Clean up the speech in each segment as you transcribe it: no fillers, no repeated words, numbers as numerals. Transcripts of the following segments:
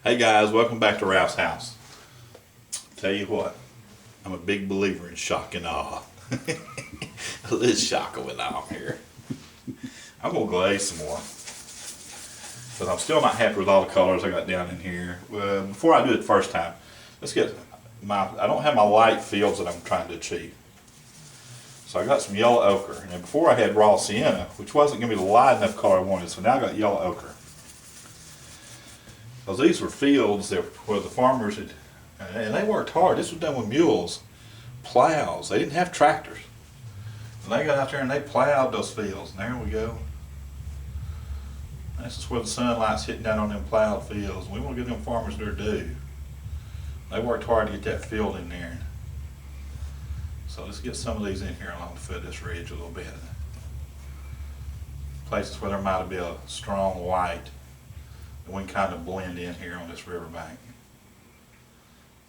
Hey guys, welcome back to Ralph's house. Tell you what, I'm a big believer in shock and awe. A little shock going on here. I'm gonna glaze some more, but I'm still not happy with all the colors I got down in here. Before I do it the first time, let's get I don't have my light fields that I'm trying to achieve. So I got some yellow ochre, and before I had raw sienna, which wasn't gonna be the light enough color I wanted, so now I got yellow ochre. Because these were fields that where the farmers had, and they worked hard. This was done with mules, plows. They didn't have tractors. And they got out there and they plowed those fields. And there we go. This is where the sunlight's hitting down on them plowed fields. We want to give them farmers their due. They worked hard to get that field in there. So let's get some of these in here along the foot of this ridge a little bit. Places where there might be a strong light. And we can kind of blend in here on this riverbank.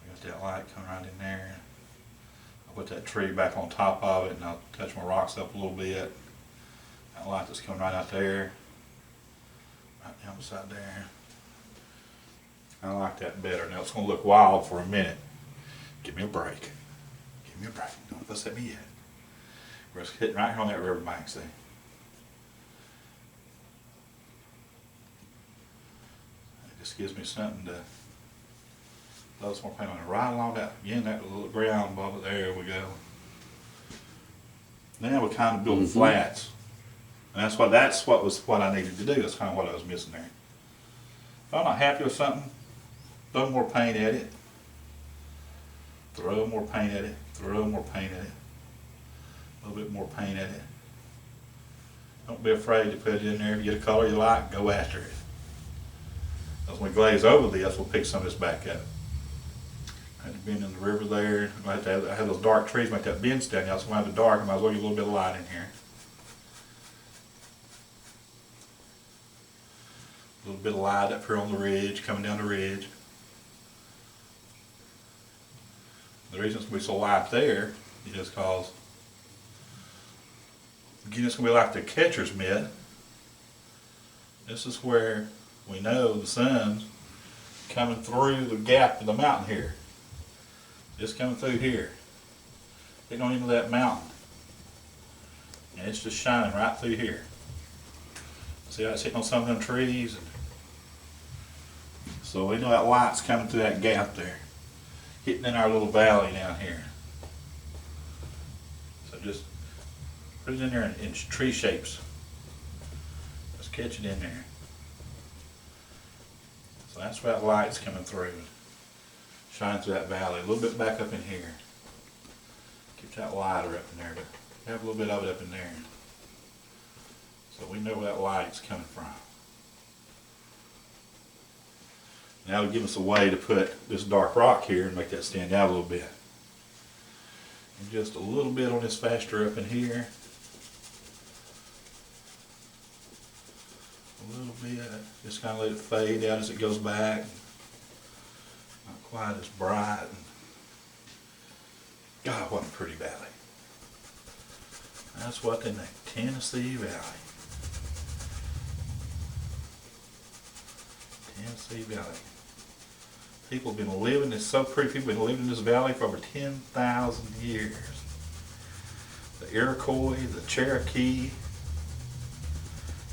We got that light coming right in there. I'll put that tree back on top of it and I'll touch my rocks up a little bit. That light that's coming right out there. Right down beside there. I like that better. Now it's going to look wild for a minute. Give me a break. Give me a break. Don't fuss at me yet. We're just hitting right here on that riverbank, see? Just gives me something to load some more paint on it. Right along that, again, that little ground above it. There we go. Now we kind of build flats. And that's what I needed to do. That's kind of what I was missing there. If I'm not happy with something, throw more paint at it. Throw more paint at it. Throw more paint at it. A little bit more paint at it. Don't be afraid to put it in there. If you get a color you like, go after it. As we glaze over this, we'll pick some of this back up. I had to bend in the river there. I had those dark trees make that bend stand out, so when I have the dark, I might as well get a little bit of light in here. A little bit of light up here on the ridge, coming down the ridge. The reason it's going to be so light there is because, again, it's going to be like the catcher's mitt. This is where we know the sun's coming through the gap of the mountain here. Just coming through here. They don't even know that mountain. And it's just shining right through here. See how it's hitting on some of them trees? So we know that light's coming through that gap there. Hitting in our little valley down here. So just put it in there in tree shapes. Just catch it in there. So that's where that light's coming through. Shine through that valley. A little bit back up in here. Keep that lighter up in there, but have a little bit of it up in there. So we know where that light's coming from. Now it'll give us a way to put this dark rock here and make that stand out a little bit. And just a little bit on this faster up in here. A little bit, just kind of let it fade out as it goes back. Not quite as bright. God, what a pretty valley. That's what they name Tennessee Valley. Tennessee Valley. People have been living, it's so pretty, people have been living in this valley for over 10,000 years. The Iroquois, the Cherokee.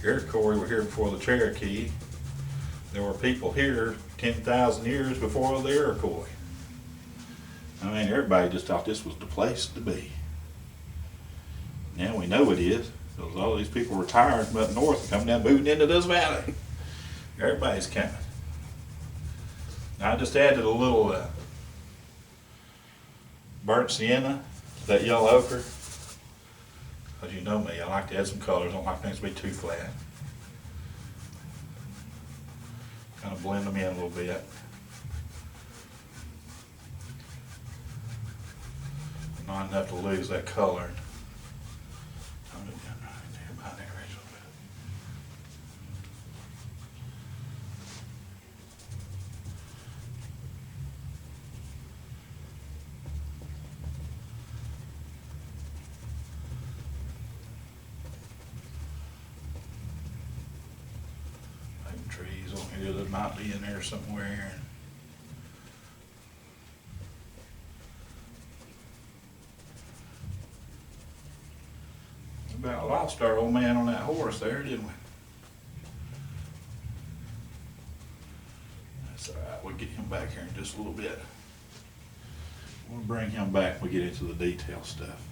Iroquois were here before the Cherokee. There were people here 10,000 years before the Iroquois. I mean, everybody just thought this was the place to be. Now we know it is, because all these people retired from up north and come down moving into this valley. Everybody's coming. Now I just added a little burnt sienna to that yellow ochre. Because you know me, I like to add some colors, I don't like things to be too flat. Kind of blend them in a little bit. Not enough to lose that color. Tone it down right there, about there, a little bit. Trees on here that might be in there somewhere. We about lost our old man on that horse there, didn't we? That's all right, we'll get him back here in just a little bit. We'll bring him back when we get into the detail stuff.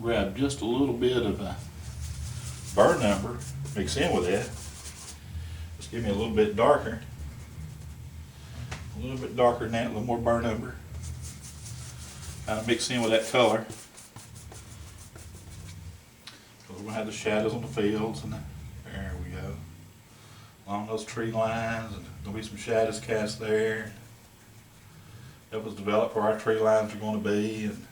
Grab just a little bit of a burr number, mix in with that. Just give me a little bit darker. A little bit darker than that, a little more burr number. Kind of mix in with that color. We're going to have the shadows on the fields, and there we go. Along those tree lines, and there'll be some shadows cast there. Help us develop where our tree lines are going to be, and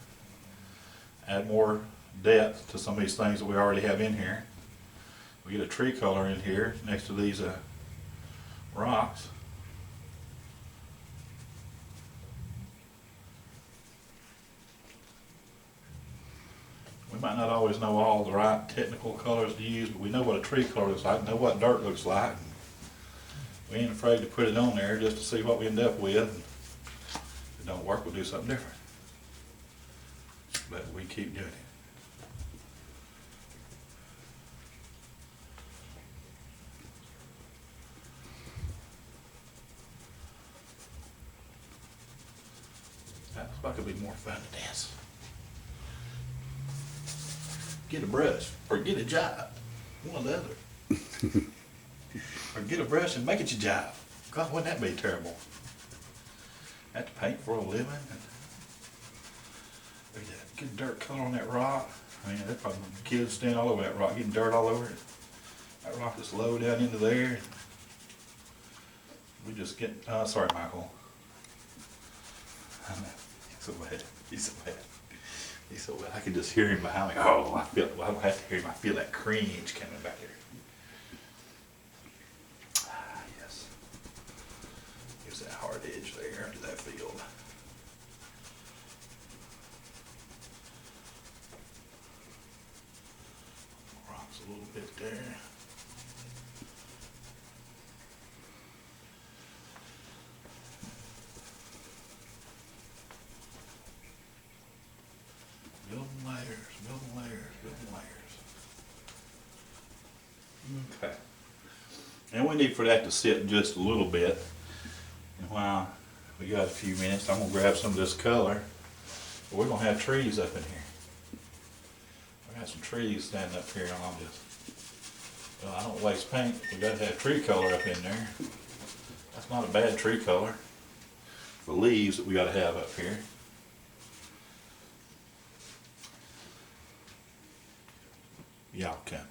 add more depth to some of these things that we already have in here. We get a tree color in here next to these rocks. We might not always know all the right technical colors to use, but we know what a tree color looks like, know what dirt looks like. We ain't afraid to put it on there just to see what we end up with. If it don't work, we'll do something different. But we keep doing it. That looks like it'll be more fun to dance. Get a brush or get a job, one or the other. Or get a brush and make it your job. God, wouldn't that be terrible? Have to paint for a living. And look at that, good dirt color on that rock. I mean, there's probably kids standing all over that rock, getting dirt all over it. That rock is low down into there. We just get, sorry, Michael. He's so bad. He's so bad. He's so bad. I can just hear him behind me. Oh, I feel, well, I don't have to hear him. I feel that cringe coming back there. Ah, yes. Here's that hard edge there under that field. Rocks a little bit there. Building layers, building layers, building layers. Okay. And we need for that to sit just a little bit. And while we got a few minutes, I'm gonna grab some of this color. We're gonna have trees up in here. I got some trees standing up here, and I'll just, well, I don't waste paint. We gotta have tree color up in there. That's not a bad tree color for leaves that we gotta have up here. Y'all can.